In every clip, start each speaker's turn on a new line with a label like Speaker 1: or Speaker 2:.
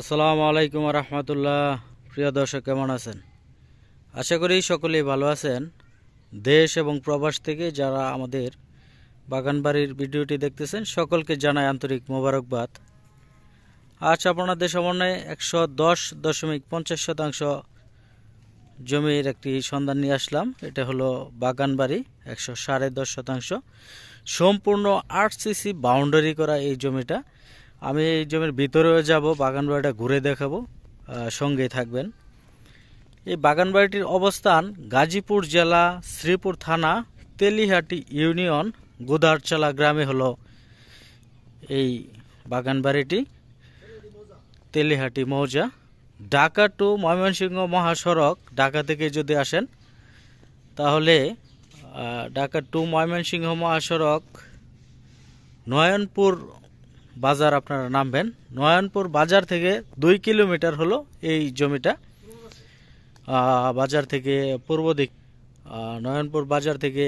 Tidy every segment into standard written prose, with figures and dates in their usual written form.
Speaker 1: আসসালামু আলাইকুম রহমতুল্লাহ। প্রিয় দর্শক, কেমন আছেন? আশা করি সকলেই ভালো আছেন। দেশ এবং প্রবাস থেকে যারা আমাদের বাগানবাড়ির ভিডিওটি দেখতেছেন সকলকে জানাই আন্তরিক মোবারকবাদ। আজ আপনাদের সামনে 110.50 শতাংশ জমির একটি সন্ধান নিয়ে আসলাম। এটা হলো বাগানবাড়ি 110.5 শতাংশ, সম্পূর্ণ আরসিসি বাউন্ডারি করা এই জমিটা। আমি এই জমির ভিতরেও যাব, বাগান বাড়িটা ঘুরে দেখাবো, সঙ্গেই থাকবেন। এই বাগান বাড়িটির অবস্থান গাজীপুর জেলা, শ্রীপুর থানা, তেলিহাটি ইউনিয়ন, গোদারচালা গ্রামে হলো এই বাগান বাড়িটি। তেলিহাটি মৌজা, ঢাকা টু ময়মনসিংহ মহাসড়ক, ঢাকা থেকে যদি আসেন তাহলে ঢাকা টু ময়মনসিংহ মহাসড়ক নয়নপুর বাজার আপনারা নামবেন। নয়নপুর বাজার থেকে 2 কিলোমিটার হলো এই জমিটা। বাজার থেকে পূর্ব দিক, নয়নপুর বাজার থেকে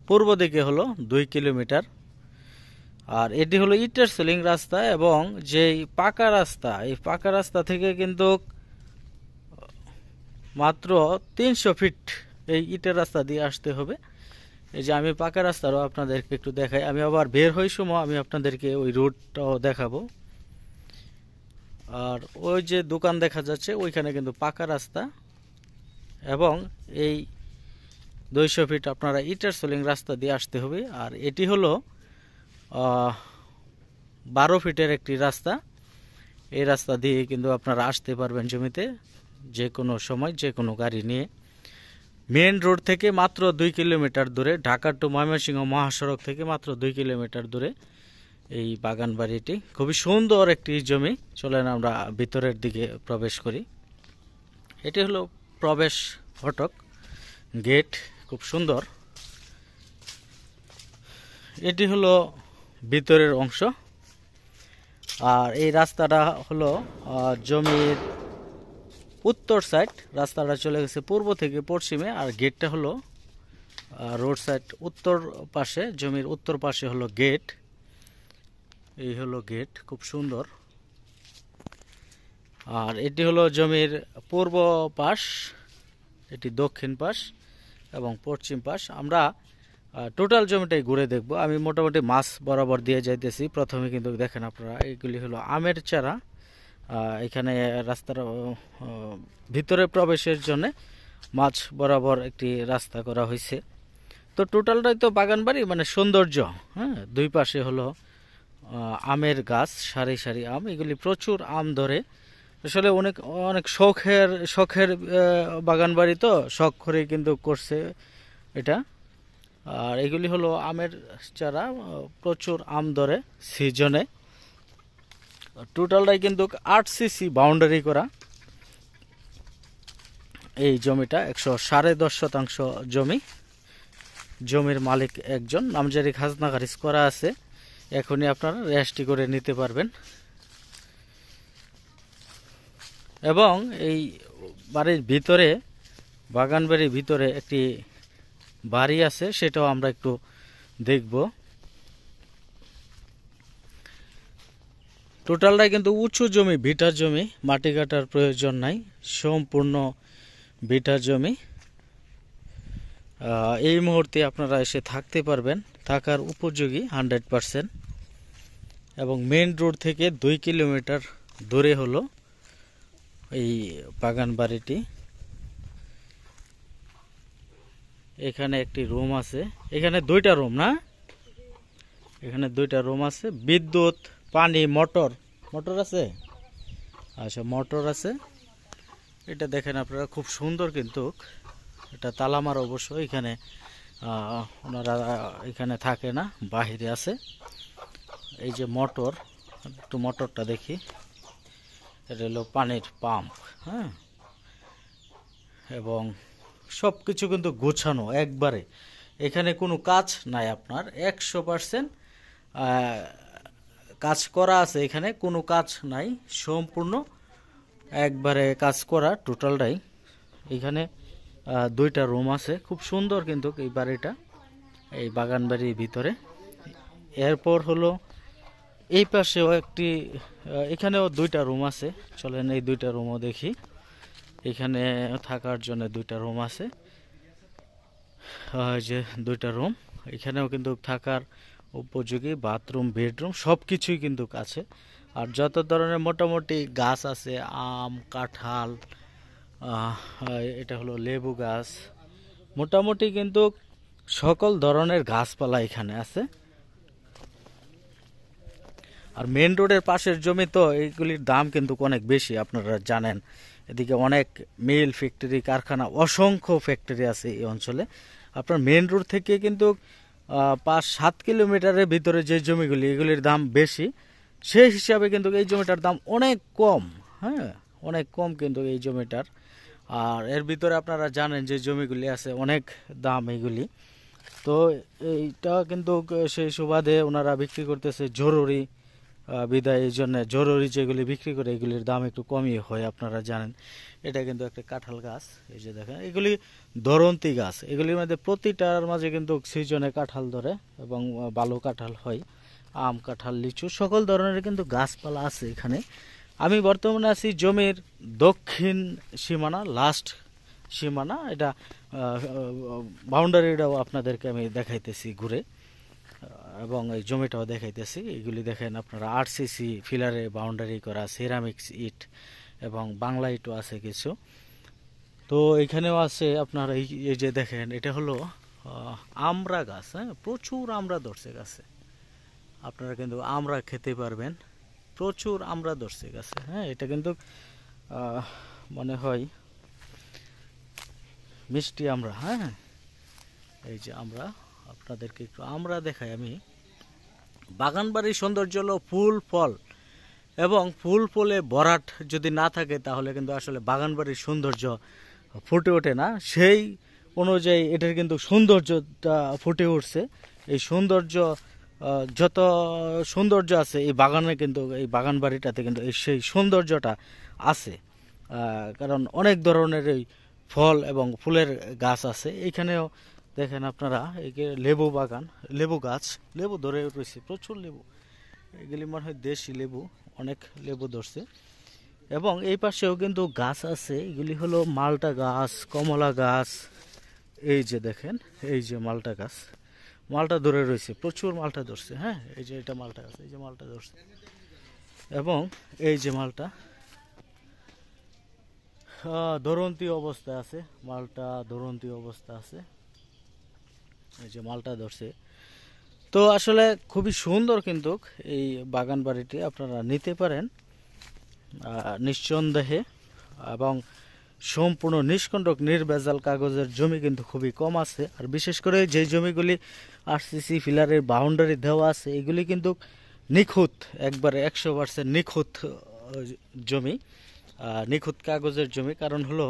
Speaker 1: পূর্ব দিকে হলো 2 কিলোমিটার। আর এটি হলো ইটের সিলিং রাস্তা, এবং যেই পাকা রাস্তা, এই পাকা রাস্তা থেকে কিন্তু মাত্র 300 ফিট এই ইটের রাস্তা দিয়ে আসতে হবে। এই যে আমি পাকা রাস্তারও আপনাদেরকে একটু দেখাই। আমি আবার বের হই সময় আমি আপনাদেরকে ওই রুটটাও দেখাবো। আর ওই যে দোকান দেখা যাচ্ছে ওইখানে কিন্তু পাকা রাস্তা, এবং এই 200 ফিট আপনারা ইটার সোলিং রাস্তা দিয়ে আসতে হবে। আর এটি হলো 12 ফিটের একটি রাস্তা। এই রাস্তা দিয়ে কিন্তু আপনারা আসতে পারবেন জমিতে যে কোনো সময়, যে কোনো গাড়ি নিয়ে। মেন রোড থেকে মাত্র 2 কিলোমিটার দূরে, ঢাকা টু ময়মনসিংহ মহাসড়ক থেকে মাত্র 2 কিলোমিটার দূরে এই বাগান বাড়িটি। খুবই সুন্দর একটি জমি। চলেন আমরা ভিতরের দিকে প্রবেশ করি। এটি হলো প্রবেশ ফটক, গেট, খুব সুন্দর। এটি হলো ভিতরের অংশ। আর এই রাস্তাটা হলো জমির উত্তর সাইড। রাস্তাটা চলে গেছে পূর্ব থেকে পশ্চিমে, আর গেটটা হলো রোড সাইড উত্তর পাশে, জমির উত্তর পাশে হলো গেট। এই হলো গেট, খুব সুন্দর। আর এটি হলো জমির পূর্ব পাশ, এটি দক্ষিণ পাশ এবং পশ্চিম পাশ। আমরা টোটাল জমিটাই ঘুরে দেখব। আমি মোটামুটি মাছ বরাবর দিয়ে যাইতেছি। প্রথমে কিন্তু দেখেন আপনারা, এইগুলি হলো আমের চারা। এখানে রাস্তার ভিতরে প্রবেশের জন্য মাছ বরাবর একটি রাস্তা করা হয়েছে। তো টোটালটাই তো বাগান বাড়ি, মানে সৌন্দর্য। হ্যাঁ, দুই পাশে হলো আমের গাছ, সারি সারি আম। এগুলি প্রচুর আম ধরে। আসলে অনেক অনেক শখের বাগান বাড়ি, তো শখ করে কিন্তু করছে এটা। আর এগুলি হলো আমের চারা, প্রচুর আম ধরে সিজনে। টোটালটাই কিন্তু আরসিসি বাউন্ডারি করা এই জমিটা। 110.5 শতাংশ জমি। জমির মালিক একজন, নামজারি খাজনা খারিজ করা আছে। এখনই আপনারা রেজিস্ট্রি করে নিতে পারবেন। এবং এই বাড়ির ভিতরে, বাগান বাড়ির ভিতরে একটি বাড়ি আছে, সেটাও আমরা একটু দেখব। টোটালটাই কিন্তু উঁচু জমি, ভিটার জমি, মাটি কাটার প্রয়োজন নাই, সম্পূর্ণ ভিটার জমি। এই মুহূর্তে আপনারা এসে থাকতে পারবেন, থাকার উপযোগী 100%। এবং মেন রোড থেকে 2 কিলোমিটার দূরে হলো এই বাগান বাড়িটি। এখানে একটি রুম আছে, এখানে 2টা রুম না, এখানে 2টা রুম আছে। বিদ্যুৎ, পানি, মোটর আছে। আচ্ছা, মোটর আছে। এটা দেখেন আপনারা, খুব সুন্দর। কিন্তু এটা তালামার অবশ্য। এখানে ওনারা এখানে থাকে না, বাহিরে আছে। এই যে মোটর, একটু মোটরটা দেখি। এটা হলো পানির পাম্প। হ্যাঁ, এবং সব কিছু কিন্তু গোছানো একবারে। এখানে কোনো কাজ নাই আপনার, 100% কাজ করা আছে। এখানে কোনো কাজ নাই, সম্পূর্ণ একবারে কাজ করা টোটালটাই। এখানে 2টা রুম আছে। খুব সুন্দর কিন্তু এই বাড়িটা, এই বাগান বাড়ির ভিতরে। এরপর হলো এই পাশেও একটি এখানেও দুইটা রুম আছে, চলেন এই দুইটা রুমও দেখি। এখানে থাকার জন্য দুইটা রুম আছে, এই যে দুইটা রুম। এখানেও কিন্তু থাকার উপযোগী বাথরুম, বেডরুম সব কিছুই কিন্তু আছে। আর যত ধরনের মোটামুটি গাছ আছে, আম, কাঁঠাল, এটা হলো লেবু গাছ, মোটামুটি কিন্তু সকল ধরনের গাছপালা এখানে আছে। আর মেন রোডের পাশের জমি তো এইগুলির দাম কিন্তু অনেক বেশি, আপনারা জানেন। এদিকে অনেক মিল, ফ্যাক্টরি, কারখানা, অসংখ্য ফ্যাক্টরি আছে এই অঞ্চলে। আপনার মেন রোড থেকে কিন্তু 5-7 কিলোমিটারের ভিতরে যে জমিগুলি, এগুলির দাম বেশি। সেই হিসাবে কিন্তু এই জমিটার দাম অনেক কম, হ্যাঁ, অনেক কম কিন্তু এই জমিটার। আর এর ভিতরে আপনারা জানেন যে জমিগুলি আছে অনেক দাম এইগুলি। তো এইটা কিন্তু সেই সুবাদে ওনারা বিক্রি করতেছে জরুরি বিদায়, এই জন্য জরুরি যেগুলি বিক্রি করে এগুলির দাম একটু কমই হয়, আপনারা জানেন। এটা কিন্তু একটা কাঁঠাল গাছ, এই যে দেখেন, এগুলি ধরন্তি গাছ। এগুলির মধ্যে প্রতিটার মাঝে কিন্তু সিজনে কাঁঠাল ধরে এবং ভালো কাঁঠাল হয়। আম, কাঁঠাল, লিচু সকল ধরনের কিন্তু গাছপালা আছে এখানে। আমি বর্তমানে আছি জমির দক্ষিণ সীমানা, লাস্ট সীমানা। এটা বাউন্ডারিটাও আপনাদেরকে আমি দেখাইতেছি ঘুরে, এবং এই জমিটাও দেখাইতেছি। এগুলি দেখেন আপনারা, আরসিসি ফিলারে বাউন্ডারি করা, সিরামিক্স ইট এবং বাংলা ইটও আছে কিছু। তো এখানেও আছে আপনার এই যে দেখেন, এটা হলো আমড়া গাছ। হ্যাঁ, প্রচুর আমড়া ধরছে গাছে, আপনারা কিন্তু আমড়া খেতে পারবেন। প্রচুর আমড়া ধরছে গাছে। হ্যাঁ, এটা কিন্তু মনে হয় মিষ্টি আমড়া। হ্যাঁ, এই যে আমরা আপনাদেরকে একটু আমড়া দেখাই আমি। বাগানবাড়ির সৌন্দর্য হলো ফুল, ফল এবং ফুল ফলে ভরাট যদি না থাকে তাহলে কিন্তু আসলে বাগানবাড়ির সৌন্দর্য ফুটে ওঠে না। সেই অনুযায়ী এটার কিন্তু সৌন্দর্যটা ফুটে উঠছে। এই সৌন্দর্য, যত সৌন্দর্য আছে এই বাগানে, কিন্তু এই বাগান বাড়িটাতে কিন্তু সেই সৌন্দর্যটা আছে। কারণ অনেক ধরনের এই ফল এবং ফুলের গাছ আছে এইখানেও। দেখেন আপনারা, এই লেবু বাগান, লেবু গাছ, লেবু ধরে রয়েছে, প্রচুর লেবু। এগুলি মনে হয় দেশি লেবু, অনেক লেবু ধরছে। এবং এই পাশেও কিন্তু গাছ আছে, এগুলি হলো মালটা গাছ, কমলা গাছ। এই যে দেখেন, এই যে মালটা গাছ, মালটা ধরে রয়েছে, প্রচুর মালটা ধরছে। হ্যাঁ, এই যে এটা মালটা গাছ, এই যে মালটা ধরছে। এবং এই যে মালটা ধরন্তি অবস্থায় আছে, মালটা ধরন্তি অবস্থা আছে, এই যে মালটা ধরছে। তো আসলে খুবই সুন্দর কিন্তু এই বাগান বাড়িটি, আপনারা নিতে পারেন নিঃসন্দেহে। এবং সম্পূর্ণ নিষ্কণ্টক নির্ভেজাল কাগজের জমি কিন্তু খুবই কম আছে। আর বিশেষ করে যে জমিগুলি আরসিসি ফিলারের বাউন্ডারি দেওয়া আছে, এগুলি কিন্তু নিখুঁত, একবারে 100% নিখুঁত জমি, নিখুঁত কাগজের জমি। কারণ হলো,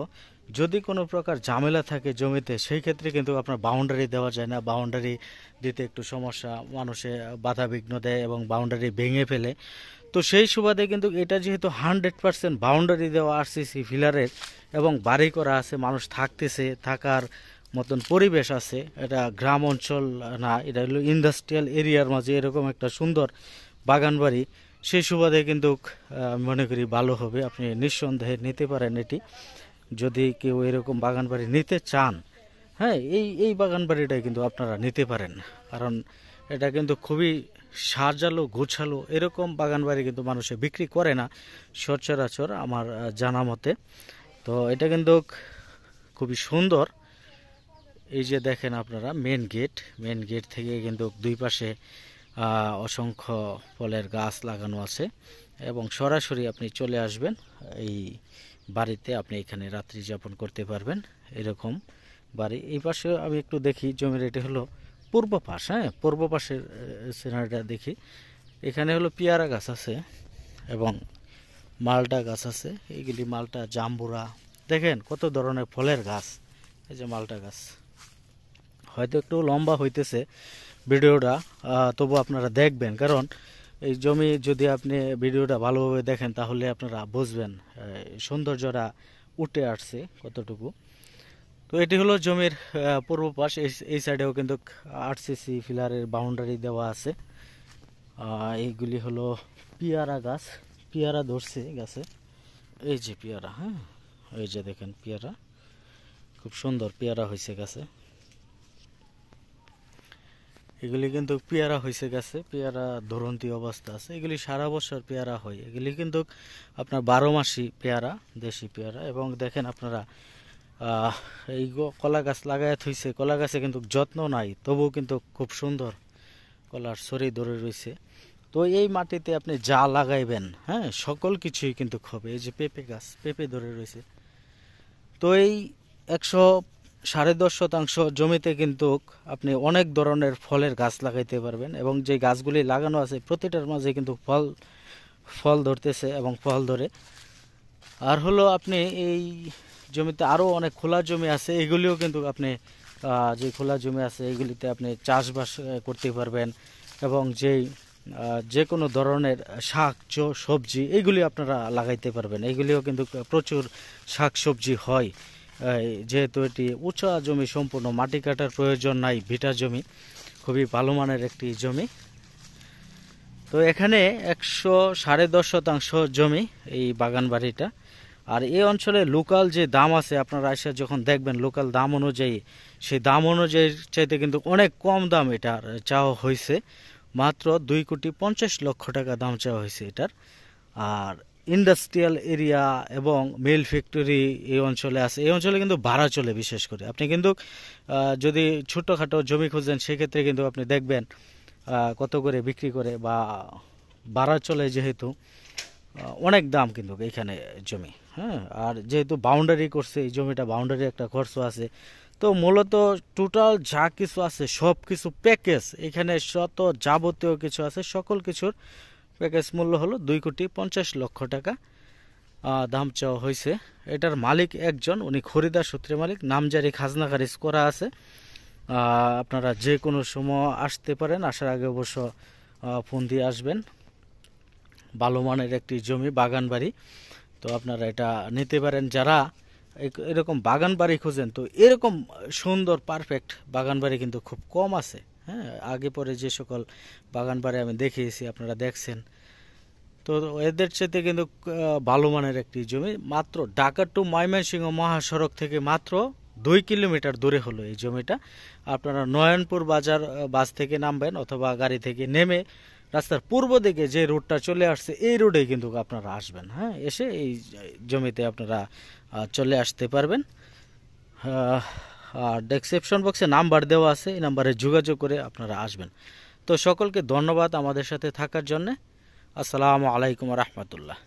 Speaker 1: যদি কোনো প্রকার ঝামেলা থাকে জমিতে, সেই ক্ষেত্রে কিন্তু আপনার বাউন্ডারি দেওয়া যায় না। বাউন্ডারি দিতে একটু সমস্যা, মানুষে বাধা বিঘ্ন দেয় এবং বাউন্ডারি ভেঙে ফেলে। তো সেই সুবাদে কিন্তু এটা যেহেতু 100% বাউন্ডারি দেওয়া আরসিসি ফিলারের এবং বাড়ি করা আছে, মানুষ থাকতেছে, থাকার মতন পরিবেশ আছে, এটা গ্রাম অঞ্চল না, এটা হলো ইন্ডাস্ট্রিয়াল এরিয়ার মাঝে এরকম একটা সুন্দর বাগান বাড়ি। সেই সুবাদে কিন্তু মনে করি ভালো হবে, আপনি নিঃসন্দেহে নিতে পারেন এটি, যদি কেউ এরকম বাগান বাড়ি নিতে চান। হ্যাঁ, এই বাগান বাড়িটাই কিন্তু আপনারা নিতে পারেন। কারণ এটা কিন্তু খুবই সাজালো গোছালো, এরকম বাগান বাড়ি কিন্তু মানুষে বিক্রি করে না সচরাচর, আমার জানা মতে। তো এটা কিন্তু খুবই সুন্দর। এই যে দেখেন আপনারা, মেন গেট থেকে কিন্তু দুই পাশে অসংখ্য ফলের গাছ লাগানো আছে এবং সরাসরি আপনি চলে আসবেন এই বাড়িতে, আপনি এখানে রাত্রি যাপন করতে পারবেন, এরকম বাড়ি। এই পাশে আমি একটু দেখি জমির, এটা হলো পূর্ব পাশ। হ্যাঁ, পূর্ব পাশের সিনারিটা দেখি। এখানে হলো পেয়ারা গাছ আছে এবং মালটা গাছ আছে, এইগুলি মালটা, জাম্বুরা, দেখেন কত ধরনের ফলের গাছ। এই যে মালটা গাছ, হয়তো একটু লম্বা হইতেছে ভিডিওটা, তবু আপনারা দেখবেন, কারণ এই জমি যদি আপনি ভিডিওটা ভালোভাবে দেখেন তাহলে আপনারা বুঝবেন সৌন্দর্যটা উঠে আসছে কতটুকু। তো এটি হলো জমির পূর্ব পাশ। এই সাইডেও কিন্তু আরসিসি ফিলারের বাউন্ডারি দেওয়া আছে। এইগুলি হলো পেয়ারা গাছ, পেয়ারা ধরছে গাছে, এই যে পেয়ারা, হ্যাঁ এই যে দেখেন পেয়ারা, খুব সুন্দর পেয়ারা হয়েছে গাছে। এগুলি কিন্তু পেয়ারা হয়েছে গাছে, পেয়ারা ধরন্তি অবস্থা আছে, এগুলি সারা বছর পেয়ারা হয়, এগুলি কিন্তু আপনার 12 মাসি পেয়ারা, দেশি পেয়ারা। এবং দেখেন আপনারা এই কলা গাছ লাগাই থইছে, কলা গাছে কিন্তু যত্ন নাই, তবুও কিন্তু খুব সুন্দর কলার ছড়ি ধরে রয়েছে। তো এই মাটিতে আপনি যা লাগাইবেন, হ্যাঁ সকল কিছুই কিন্তু হবে। এই যে পেঁপে গাছ, পেঁপে ধরে রয়েছে। তো এই 10.5 শতাংশ জমিতে কিন্তু আপনি অনেক ধরনের ফলের গাছ লাগাইতে পারবেন, এবং যে গাছগুলি লাগানো আছে প্রতিটার মাঝে কিন্তু ফল ধরতেছে এবং ফল ধরে। আর হলো আপনি এই জমিতে আরও অনেক খোলা জমি আছে, এগুলিও কিন্তু আপনি যে খোলা জমি আছে এগুলিতে আপনি চাষবাস করতে পারবেন, এবং যে কোনো ধরনের শাক সবজি এইগুলি আপনারা লাগাইতে পারবেন। এইগুলিও কিন্তু প্রচুর শাক সবজি হয়, যেহেতু এটি উঁচা জমি, সম্পূর্ণ মাটি কাটার প্রয়োজন নাই, ভিটা জমি, খুবই ভালো মানের একটি জমি। তো এখানে 10.5 শতাংশ জমি এই বাগান বাড়িটা। আর এই অঞ্চলে লোকাল যে দাম আছে, আপনারা এসে যখন দেখবেন লোকাল দাম অনুযায়ী, সেই দাম অনুযায়ী চাইতে কিন্তু অনেক কম দাম এটার চাওয়া হয়েছে, মাত্র 2,50,00,000 টাকা দাম চাওয়া হয়েছে এটার। আর ইন্ডাস্ট্রিয়াল এরিয়া এবং মিল ফ্যাক্টরি এই অঞ্চলে আছে, এই অঞ্চলে কিন্তু ভাড়া চলে। বিশেষ করে আপনি কিন্তু যদি ছোটোখাটো জমি খুঁজেন, সেক্ষেত্রে কিন্তু আপনি দেখবেন কত করে বিক্রি করে, বা ভাড়া চলে যেহেতু অনেক দাম কিন্তু এখানে জমি, হ্যাঁ। আর যেহেতু বাউন্ডারি করছে এই জমিটা, বাউন্ডারি একটা খরচ আছে। তো মূলত টোটাল যা কিছু আছে সব কিছু প্যাকেজ, এখানে শত যাবতীয় কিছু আছে, সকল কিছুর প্যাকেজ মূল্য হলো 2,50,00,000 টাকা দাম চাওয়া হয়েছে। এটার মালিক একজন, উনি খরিদার সূত্রে মালিক, নামজারি খাজনা খারিজ করা আছে। আপনারা যে কোনো সময় আসতে পারেন, আসার আগে অবশ্য ফোন দিয়ে আসবেন। ভালো মানের একটি জমি, বাগান বাড়ি, তো আপনারা এটা নিতে পারেন। যারা এরকম বাগান বাড়ি খুঁজেন, তো এরকম সুন্দর পারফেক্ট বাগান বাড়ি কিন্তু খুব কম আছে, হ্যাঁ। আগে পরে যে সকল বাগান বাড়ি আমি দেখিয়েছি আপনারা দেখছেন, তো এদের চাইতে কিন্তু ভালো মানের একটি জমি। মাত্র ঢাকা টু ময়মনসিংহ মহাসড়ক থেকে মাত্র 2 কিলোমিটার দূরে হলো এই জমিটা। আপনারা নয়নপুর বাজার বাস থেকে নামবেন, অথবা গাড়ি থেকে নেমে রাস্তার পূর্ব দিকে যে রোডটা চলে আসছে এই রোডে কিন্তু আপনারা আসবেন, হ্যাঁ। এসে এই জমিতে আপনারা চলে আসতে পারবেন। আর ডেসক্রিপশন বক্সে নাম্বার দেওয়া আছে, এই নাম্বারে যোগাযোগ করে আপনারা আসবেন। তো সকলকে ধন্যবাদ আমাদের সাথে থাকার জন্যে। আসসালামু আলাইকুম রহমতুল্লাহ।